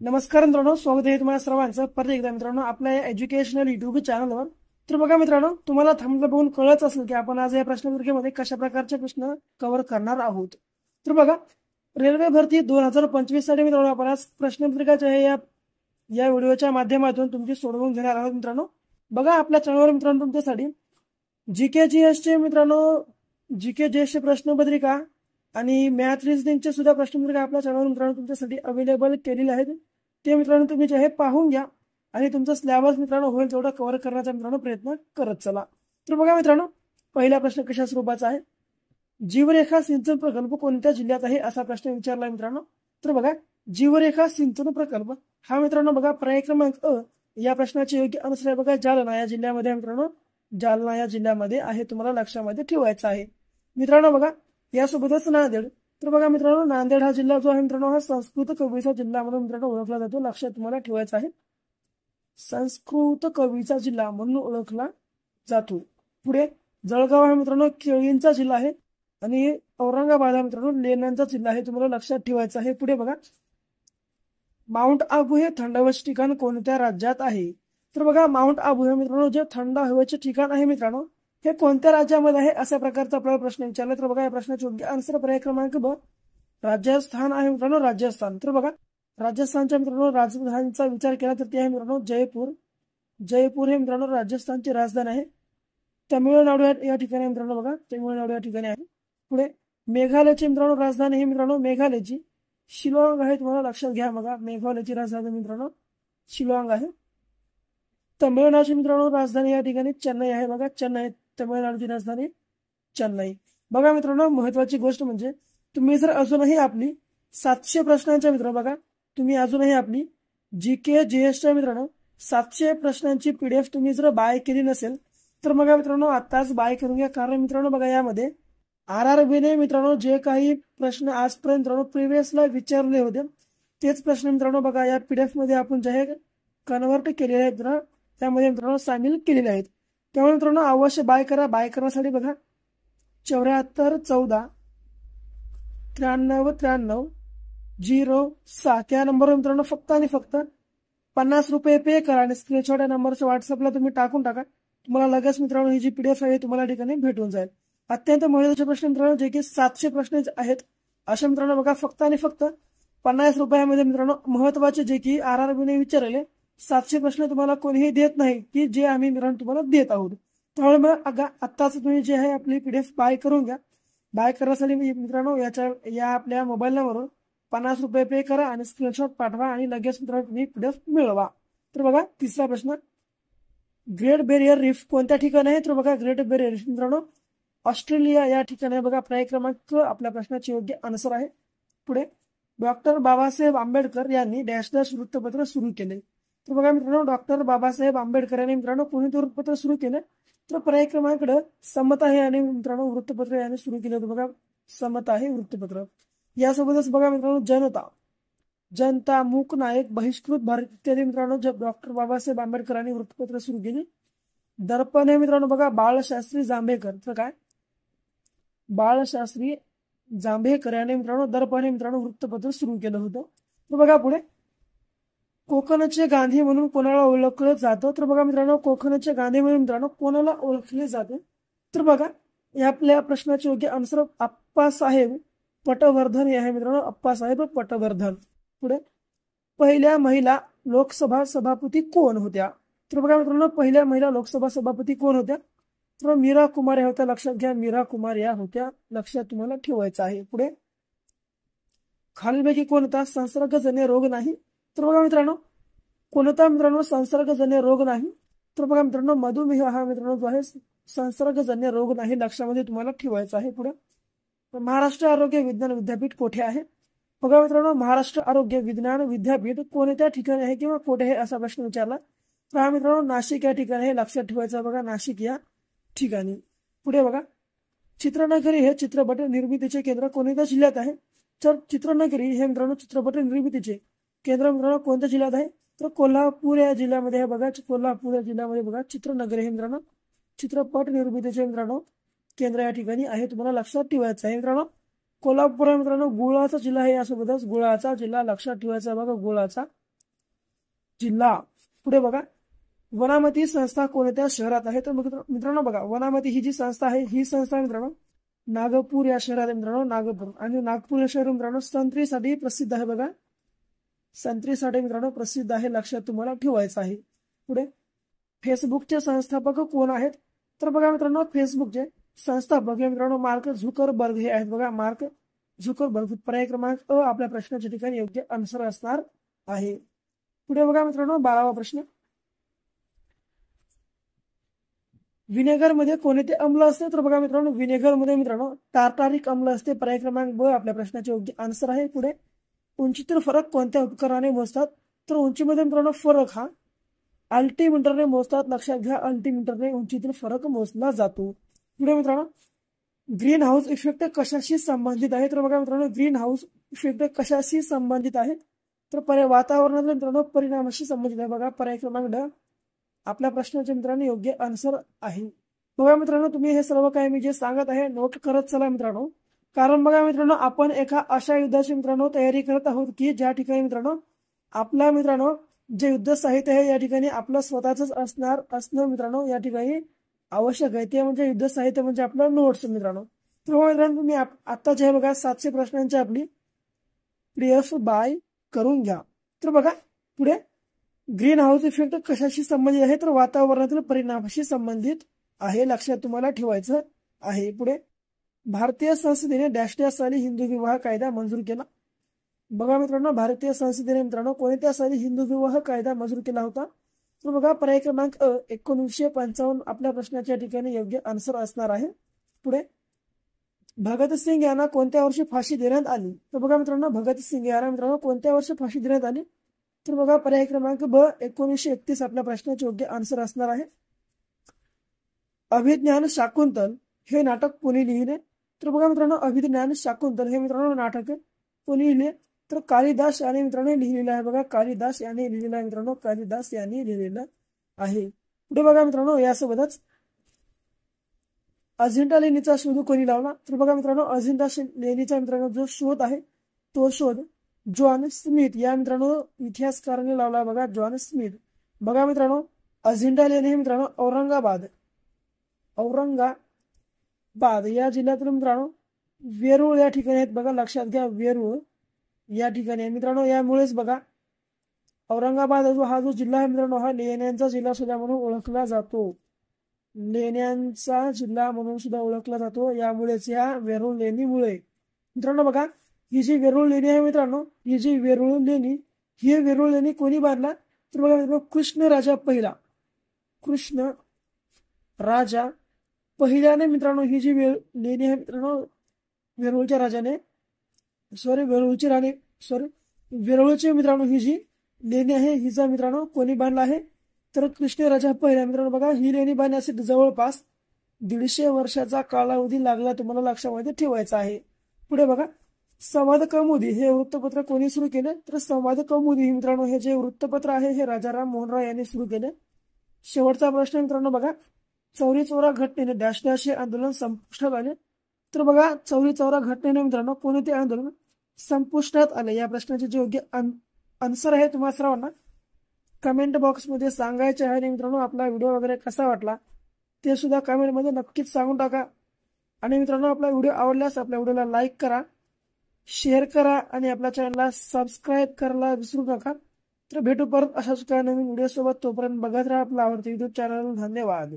नमस्कार मित्रांनो, स्वागत आहे तुम्हाला सर्वांचं परत एकदा मित्रांनो आपल्या एज्युकेशनल युट्यूब चॅनलवर. तर बघा मित्रांनो, तुम्हाला थंबनेल बघून कळत असेल की आपण आज या प्रश्नपत्रिकेमध्ये कशा प्रकारचे प्रश्न कव्हर करणार आहोत. तर बघा, रेल्वे भरती 2025 साठी मित्रांनो आपण आज प्रश्नपत्रिकाच्या या व्हिडिओच्या माध्यमातून तुमची सोडवून घेणार आहोत. मित्रांनो बघा, आपल्या चॅनलवर मित्रांनो तुमच्यासाठी जीके जीएसचे मित्रांनो जीके जीएसचे प्रश्नपत्रिका आणि मॅथ रिझनिंगचे सुद्धा प्रश्नपत्रिका आपल्या चॅनलवर मित्रांनो तुमच्यासाठी अवेलेबल केलेले आहेत. ते मित्रांनो तुम्ही जे हे पाहून घ्या आणि तुमचा सिलेबस मित्रांनो होईल तेवढा कव्हर करण्याचा मित्रांनो प्रयत्न करत चला. तर बघा मित्रांनो, पहिला प्रश्न कशा स्वरूपाचा आहे. जीवरेखा सिंचन प्रकल्प कोणत्या जिल्ह्यात आहे असा प्रश्न विचारला मित्रांनो. तर बघा, जीवरेखा सिंचन प्रकल्प हा मित्रांनो बघा पर्याय क्रमांक अ या प्रश्नाचे योग्य आन्सर आहे बघा जालना या जिल्ह्यामध्ये मित्रांनो. जालना या जिल्ह्यामध्ये आहे, तुम्हाला लक्षामध्ये ठेवायचं आहे मित्रांनो. बघा यासोबतच नांदेड. तर बघा मित्रांनो, नांदेड हा जिल्हा जो आहे मित्रांनो हा संस्कृत कवीचा जिल्हा म्हणून मित्रांनो ओळखला जातो. लक्षात तुम्हाला ठेवायचं आहे, संस्कृत कवीचा जिल्हा म्हणून ओळखला जातो. पुढे जळगाव हा मित्रांनो केळींचा जिल्हा आहे आणि औरंगाबाद हा मित्रांनो लेण्यांचा जिल्हा आहे, तुम्हाला लक्षात ठेवायचं आहे. पुढे बघा, माउंट आबू हे थंड हवेचे ठिकाण कोणत्या राज्यात आहे. तर बघा, माउंट आबू हे मित्रांनो जे थंड हवेचे ठिकाण आहे मित्रांनो हे कोणत्या राज्यामध्ये आहे अशा प्रकारचा आपल्याला प्रश्न विचारला. तर बघा, या प्रश्नाचे योग्य आन्सर पर्याय क्रमांक ब राजस्थान आहे मित्रांनो. राजस्थान. तर बघा, राजस्थानच्या मित्रांनो राजधानीचा विचार केला तर ते आहे मित्रांनो जयपूर. जयपूर हे मित्रांनो राजस्थानची राजधानी आहे. तमिळनाडू या ठिकाणी मित्रांनो बघा, तमिळनाडू या ठिकाणी आहे. पुढे मेघालयची मित्रांनो राजधानी ही मित्रांनो मेघालयची शिलाँग आहे, तुम्हाला लक्षात घ्या. बघा, मेघालयची राजधानी मित्रांनो शिलाँग आहे. तमिळनाडूची मित्रांनो राजधानी या ठिकाणी चेन्नई आहे. बघा, चेन्नई तमिळनाडूची राजधानी चेन्नई. बघा मित्रांनो, महत्वाची गोष्ट म्हणजे तुम्ही जर अजूनही आपली 700 प्रश्नांच्या मित्रांनो बघा, तुम्ही अजूनही आपली जीके जीएसच्या मित्रांनो 700 प्रश्नांची पीडीएफ तुम्ही जर बाय केली नसेल तर बघा मित्रांनो आताच बाय करून घ्या. कारण मित्रांनो बघा, यामध्ये आरआरबीने मित्रांनो जे काही प्रश्न आजपर्यंत मित्रांनो प्रिव्हियसला विचारले होते तेच प्रश्न मित्रांनो बघा या पीडीएफ मध्ये आपण जे आहे कन्वर्ट केलेले आहेत ना, त्यामध्ये मित्रांनो सामील केलेले आहेत. त्यामुळे मित्रांनो अवश्य बाय करा. बाय करण्यासाठी बघा 74 14 93 93 06 या नंबरवर मित्रांनो फक्त आणि फक्त 50 रुपये पे करा आणि स्क्रीनशॉट या नंबरच्या व्हॉट्सअपला तुम्ही टाकून टाका. तुम्हाला लगेच मित्रांनो ही जी पीडीएफ आहे तुम्हाला ठिकाणी भेटून जाईल. अत्यंत महत्त्वाचे प्रश्न मित्रांनो जे की 700 प्रश्न आहेत अशा मित्रांनो बघा फक्त आणि फक्त 50 रुपयामध्ये मित्रांनो महत्वाचे जे की आरआरबीने विचारले 700 प्रश्न तुम्हाला कोणीही देत नाही की जे आम्ही मित्रांनो तुम्हाला देत आहोत. त्यामुळे मग आत्ताच तुम्ही जे आहे आपली पीडीएफ बाय करून घ्या. बाय करण्यासाठी मित्रांनो या आपल्या मोबाईल नंबरवर 50 रुपये पे करा आणि स्क्रीनशॉट पाठवा आणि लगेच मित्रांनो तुम्ही पीडीएफ मिळवा. तर बघा, तिसरा प्रश्न, ग्रेट बेरियर रीफ कोणत्या ठिकाणी आहे. तर बघा, ग्रेट बेरियर रीफ मित्रांनो ऑस्ट्रेलिया या ठिकाणी बघा. पर्याय क्रमांक आपल्या प्रश्नाचे योग्य आन्सर आहे. पुढे, डॉक्टर बाबासाहेब आंबेडकर यांनी डॅश डॅश वृत्तपत्र सुरू केले. तर बघा मित्रांनो, डॉक्टर बाबासाहेब आंबेडकर यांनी मित्रांनो कोणते वृत्तपत्र सुरू केले. तर पर्याय क्रमांक समता आहे आणि मित्रांनो वृत्तपत्र याने सुरू केले होते. बघा, समता आहे वृत्तपत्र. यासोबतच बघा मित्रांनो जनता, जनता, मूक नायक, बहिष्कृत भारत इत्यादी मित्रांनो डॉक्टर बाबासाहेब आंबेडकर यांनी वृत्तपत्र सुरू केली. दर्पण हे मित्रांनो बघा बाळशास्त्री जांभेकर. तर काय, बाळशास्त्री जांभेकर याने मित्रांनो दर्पण हे मित्रांनो वृत्तपत्र सुरू केलं होतं. तर बघा पुढे, कोकणचे गांधी म्हणून कोणाला ओळखलं जातं. तर बघा मित्रांनो, कोकणचे गांधी म्हणून मित्रांनो कोणाला ओळखले जाते. तर बघा, या आपल्या प्रश्नाचे योग्य आन्सर अप्पासाहेब पटवर्धन हे आहे मित्रांनो, अप्पासाहेब पटवर्धन. पुढे, पहिल्या महिला लोकसभा सभापती कोण होत्या. तर बघा मित्रांनो, पहिल्या महिला लोकसभा सभापती कोण होत्या. तर मीरा कुमार या होत्या. लक्षात घ्या, मीरा कुमार या होत्या, लक्षात तुम्हाला ठेवायचं आहे. पुढे, खालीलपैकी कोणता संसर्गजन्य रोग नाही. तर बघा मित्रांनो, कोणता मित्रांनो संसर्गजन्य रोग नाही. तर बघा मित्रांनो, मधुमेह हा मित्रांनो जो आहे संसर्गजन्य रोग नाही, लक्षामध्ये तुम्हाला ठेवायचा आहे. पुढे, महाराष्ट्र आरोग्य विज्ञान विद्यापीठ कोठे आहे. बघा मित्रांनो, महाराष्ट्र आरोग्य विज्ञान विद्यापीठ कोणत्या ठिकाणी आहे किंवा कोठे आहे असा प्रश्न विचारला तर हा मित्रांनो नाशिक या ठिकाणी आहे, लक्षात ठेवायचं. बघा, नाशिक या ठिकाणी. पुढे बघा, चित्रनगरी हे चित्रपट निर्मितीचे केंद्र कोणत्या जिल्ह्यात आहे. तर चित्रनगरी हे मित्रांनो चित्रपट निर्मितीचे केंद्र मित्रांनो कोणत्या जिल्ह्यात आहे. तर कोल्हापूर या जिल्ह्यामध्ये आहे. बघा, कोल्हापूर या जिल्ह्यामध्ये बघा चित्रनगरी हे मित्रांनो चित्रपट निर्मितीचे मित्रांनो केंद्र या ठिकाणी आहे, तुम्हाला लक्षात ठेवायचं आहे. मित्रांनो, कोल्हापूर मित्रांनो गुळाचा जिल्हा आहे, यासोबतच गुळाचा जिल्हा लक्षात ठेवायचा. बघा, गुळाचा जिल्हा. पुढे बघा, वनामती संस्था कोणत्या शहरात आहे? तर मित्रांनो बघा, वनामती ही जी संस्था आहे, ही संस्था मित्रांनो नागपूर या शहरात आहे मित्रांनो, नागपूर. आणि नागपूर हे शहर मित्रांनो संत्रीसाठी प्रसिद्ध आहे. बघा, संत्रीसाठी मित्रांनो प्रसिद्ध आहे, लक्षात तुम्हाला ठेवायचं आहे. पुढे, फेसबुकचे संस्थापक कोण आहेत? तर बघा मित्रांनो, फेसबुकचे संस्थापक हे मित्रांनो मार्क झुकरबर्ग हे आहेत. बघा, मार्क झुकरबर्ग. पर्याय क्रमांक अ आपल्या प्रश्नाच्या ठिकाणी योग्य आन्सर असणार आहे. पुढे बघा मित्रांनो, 12वा प्रश्न, विनेगर मध्ये कोणते अम्ल असते? तर बघा मित्रांनो, विनेगर मध्ये मित्रांनो टार्टारिक अम्ल असते. पर्याय क्रमांक ब आपल्या प्रश्नाचे योग्य आन्सर आहे. पुढे, उंचीतील फरक कोणत्या उपकरणाने मोजतात? तर उंचीमध्ये मित्रांनो फरक हा अल्टीमीटरने मोजतात. लक्षात घ्या, अल्टीमीटरने उंचीतील फरक मोजला जातो. पुढे मित्रांनो, ग्रीन हाऊस इफेक्ट कशाशी संबंधित आहे? तर बघा मित्रांनो, ग्रीन हाऊस इफेक्ट कशाशी संबंधित आहे? तर वातावरणातील मित्रांनो परिणामाशी संबंधित आहे. बघा, पर्याय क्रमांक ड आपल्या प्रश्नाचे मित्रांनो योग्य आन्सर आहे. बघा मित्रांनो, तुम्ही हे सर्व काही मी जे सांगत आहे नोट करत चला मित्रांनो. कारण बघा मित्रांनो, आपण एका अशा युद्धाची मित्रांनो तयारी करत आहोत की ज्या ठिकाणी मित्रांनो आपल्या मित्रांनो जे युद्ध साहित्य आहे या ठिकाणी आपलं स्वतःच असणं मित्रांनो या ठिकाणी आवश्यक आहे. ते म्हणजे युद्ध साहित्य म्हणजे आपलं नोट्स मित्रांनो. तर मित्रांनो, तुम्ही आता जे बघा 700 प्रश्नांची आपली PDF बाय करून घ्या. तर बघा, पुढे, ग्रीन हाऊस इफेक्ट कशाशी संबंधित आहे? तर वातावरणातील परिणामाशी संबंधित आहे, लक्षात तुम्हाला ठेवायचं आहे. पुढे, भारतीय संसदेने डॅश साली हिंदू विवाह कायदा मंजूर केला? बघा मित्रांनो, भारतीय संसदेने मित्रांनो कोणत्या साली हिंदू विवाह कायदा मंजूर केला होता? तर बघा, पर्याय क्रमांक 1955 आपल्या प्रश्नाच्या ठिकाणी योग्य आन्सर असणार आहे. पुढे, भगतसिंग यांना कोणत्या वर्षी फाशी देण्यात आली? तर बघा मित्रांनो, भगतसिंग यांना मित्रांनो कोणत्या वर्षी फाशी देण्यात आली? तर बघा, पर्याय क्रमांक ब 1931 आपल्या प्रश्नाचे योग्य आन्सर असणार आहे. अभिज्ञान शाकुंतल हे नाटक कोणी लिहिले? तर बघा मित्रांनो, अभिज्ञान शाकुंतल हे मित्रांनो नाटक कोणी लिहिले? तर कालिदास याने मित्रांनो लिहिलेलं आहे. बघा, कालिदास याने लिहिलेलं आहे मित्रांनो, कालिदास याने लिहिलेलं आहे. पुढे बघा मित्रांनो, यासोबतच अजिंठा लेणीचा शोध कोणी लावला? तर बघा मित्रांनो, अजिंठा लेणीचा मित्रांनो जो शोध आहे तो शोध जॉन स्मिथ या मित्रांनो इतिहासकाराने लावला. बघा, जॉन स्मिथ. बघा मित्रांनो, अजिंठा लेणी हे मित्रांनो औरंगाबाद या जिल्ह्यातील मित्रांनो वेरूळ या ठिकाणी आहेत. बघा, लक्षात घ्या, वेरूळ या ठिकाणी आहे मित्रांनो. यामुळेच बघा, औरंगाबाद हा जो जिल्हा आहे मित्रांनो हा लेण्यांचा जिल्हा सुद्धा म्हणून ओळखला जातो. लेण्यांचा जिल्हा म्हणून सुद्धा ओळखला जातो. यामुळेच या वेरूळ लेणीमुळे मित्रांनो बघा, ही जी वेरूळ लेणी आहे मित्रांनो, ही जी वेरूळ लेणी कोणी बांधला? तर बघा मित्रांनो, कृष्ण राजा पहिल्याने मित्रांनो ही जी लेणी आहे मित्रांनो वेरूळची मित्रांनो ही जी लेणी आहे हिचा मित्रांनो कोणी बांधला आहे? तर कृष्णराजा पहिला. मित्रांनो बघा, ही लेणी बांधण्यासाठी जवळपास 150 वर्षाचा कालावधी लागला, तुम्हाला लक्षामध्ये ठेवायचा आहे. पुढे बघा, संवाद कौमुदी हे वृत्तपत्र कोणी सुरू केले? तर संवाद कौमुदी मित्रांनो हे जे वृत्तपत्र आहे हे राजाराम मोहन राय यांनी सुरू केले. शेवटचा प्रश्न मित्रांनो बघा, चौरी चौरा घटनेने डॅश डॅश हे आंदोलन संपुष्टात आले? तर बघा, चौरी चौरा घटनेने मित्रांनो कोणते आंदोलन संपुष्टात आले? या प्रश्नाचे जे योग्य आन्सर आहे तुम्हाला सर्वांना कमेंट बॉक्समध्ये सांगायचे आहे. मित्रांनो, आपला व्हिडिओ वगैरे कसा वाटला ते सुद्धा कमेंटमध्ये नक्कीच सांगून टाका. आणि मित्रांनो, आपला व्हिडिओ आवडल्यास आपल्या व्हिडिओला लाईक करा, शेअर करा आणि आपल्या चॅनलला सबस्क्राईब करायला विसरू नका. तर भेटू परत अशाच काही नवीन व्हिडिओ सोबत. तोपर्यंत बघत राहा आपला आवडते युट्यूब चॅनल. धन्यवाद.